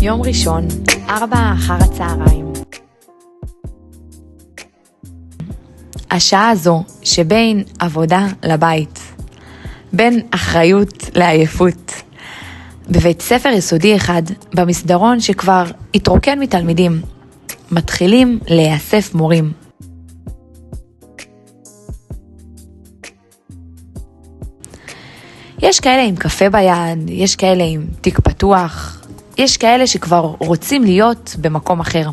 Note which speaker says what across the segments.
Speaker 1: יום ראשון, 4 אחר הצהריים. השעה הזו שבין עבודה לבית, בין אחריות לעייפות. בבית ספר יסודי אחד, במסדרון שכבר התרוקן מתלמידים, מתחילים להיאסף מורים. יש כאלה עם קפה ביד, יש כאלה עם תיק פתוח, יש כאלה שכבר רוצים להיות במקום אחר.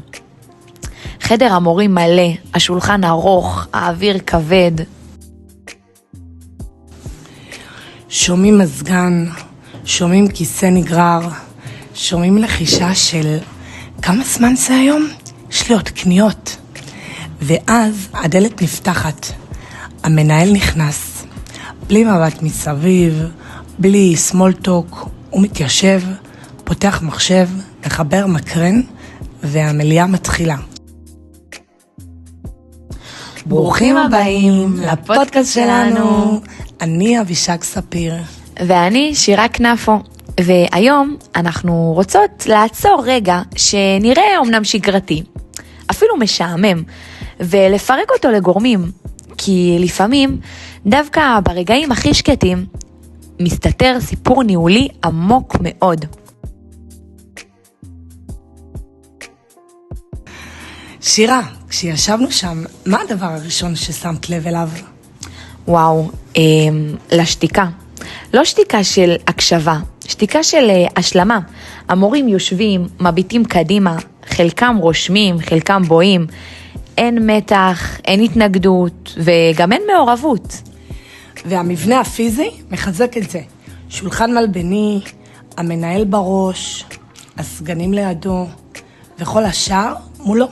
Speaker 1: חדר המורים מלא, השולחן ארוך, האוויר כבד.
Speaker 2: שומעים מזגן, שומעים כיסא נגרר, שומעים לחישה של כמה זמן זה היום? יש לי עוד קניות. ואז הדלת נפתחת, המנהל נכנס, בלי מבט מסביב, בלי small talk, הוא מתיישב, פותח מחשב, מחבר מקרן, והמליאה מתחילה. ברוכים הבאים לפודקאסט שלנו. אני אבישג ספיר.
Speaker 1: ואני שירה כנפו. והיום אנחנו רוצות לעצור רגע שנראה אומנם שגרתי, אפילו משעמם, ולפרק אותו לגורמים. כי לפעמים, דווקא ברגעים הכי שקטים, מסתתר סיפור ניהולי עמוק מאוד.
Speaker 2: שירה, כשישבנו שם, מה הדבר הראשון ששמת לב אליו?
Speaker 1: וואו, לשתיקה. לא שתיקה של הקשבה, שתיקה של השלמה. המורים יושבים, מביטים קדימה, חלקם רושמים, חלקם בואים. אין מתח, אין התנגדות, וגם אין מעורבות.
Speaker 2: והמבנה הפיזי מחזק את זה. שולחן מלבני, המנהל בראש, הסגנים לידו, וכל השאר מולו.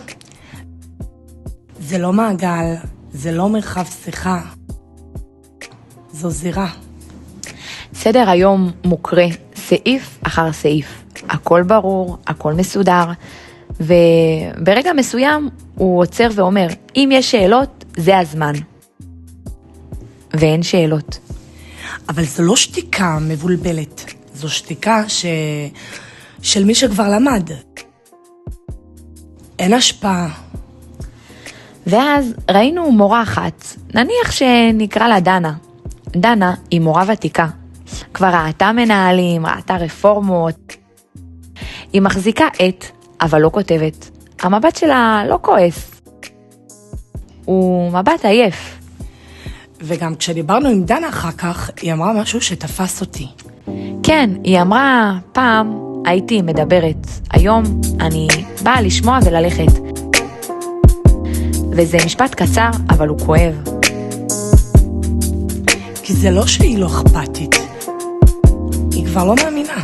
Speaker 2: זה לא מעגל, זה לא מרחב שיחה, זו זירה.
Speaker 1: סדר היום מוקרה, סעיף אחר סעיף. הכל ברור, הכל מסודר, וברגע מסוים הוא עוצר ואומר, אם יש שאלות, זה הזמן. ואין שאלות.
Speaker 2: אבל זו לא שתיקה מבולבלת, זו שתיקה של מי שכבר למד. אין השפעה.
Speaker 1: ואז ראינו מורה אחת, נניח שנקרא לה דנה. דנה היא מורה ותיקה. כבר ראתה מנהלים, ראתה רפורמות. היא מחזיקה עט, אבל לא כותבת. המבט שלה לא כועס. הוא מבט עייף.
Speaker 2: וגם כשדיברנו עם דנה אחר כך, היא אמרה משהו שתפס אותי.
Speaker 1: כן, היא אמרה, פעם הייתי מדברת, היום אני באה לשמוע וללכת. וזה משפט קצר, אבל הוא כואב.
Speaker 2: כי זה לא שהיא לא אכפתית, היא כבר לא מאמינה.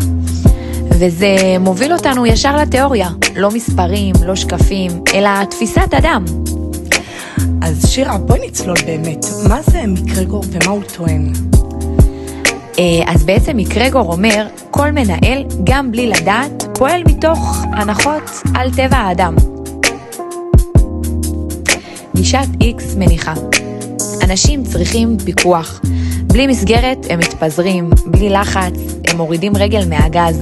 Speaker 1: וזה מוביל אותנו ישר לתיאוריה, לא מספרים, לא שקפים, אלא תפיסת אדם.
Speaker 2: אז שירה, בואי נצלול באמת, מה זה מקרגור ומה הוא טוען?
Speaker 1: אז בעצם מקרגור אומר, כל מנהל, גם בלי לדעת, פועל מתוך הנחות על טבע האדם. גישת X מניחה, אנשים צריכים פיקוח, בלי מסגרת הם מתפזרים, בלי לחץ הם מורידים רגל מהגז.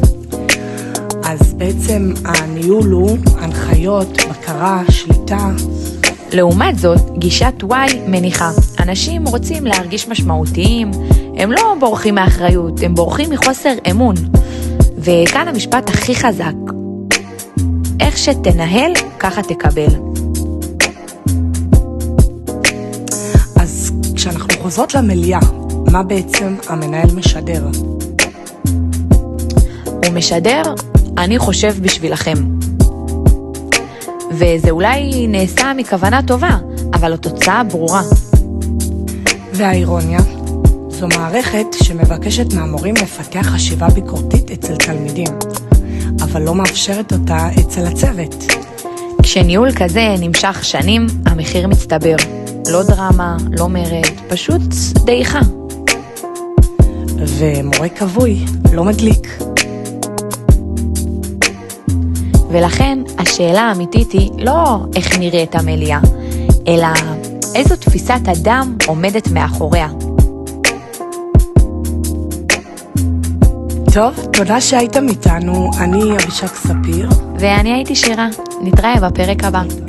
Speaker 2: אז בעצם הניהול הוא הנחיות, בקרה, שליטה.
Speaker 1: לעומת זאת, גישת Y מניחה, אנשים רוצים להרגיש משמעותיים, הם לא בורחים מאחריות, הם בורחים מחוסר אמון. וכאן המשפט הכי חזק, איך שתנהל, ככה תקבל.
Speaker 2: אז כשאנחנו חוזרות למליאה, מה בעצם המנהל משדר?
Speaker 1: הוא משדר, אני חושב בשבילכם. וזה אולי נעשה מכוונה טובה, אבל התוצאה ברורה.
Speaker 2: והאירוניה, זו מערכת שמבקשת מהמורים לפתח חשיבה ביקורתית אצל תלמידים, אבל לא מאפשרת אותה אצל הצוות.
Speaker 1: כשניהול כזה נמשך שנים, המחיר מצטבר. לא דרמה, לא מרד, פשוט דעיכה.
Speaker 2: ומורה כבוי לא מדליק.
Speaker 1: ולכן השאלה האמיתית היא לא איך נראית המליאה, אלא איזו תפיסת אדם עומדת מאחוריה.
Speaker 2: טוב, תודה שהייתם איתנו, אני אבישק ספיר.
Speaker 1: ואני הייתי שירה, נתראה בפרק הבא.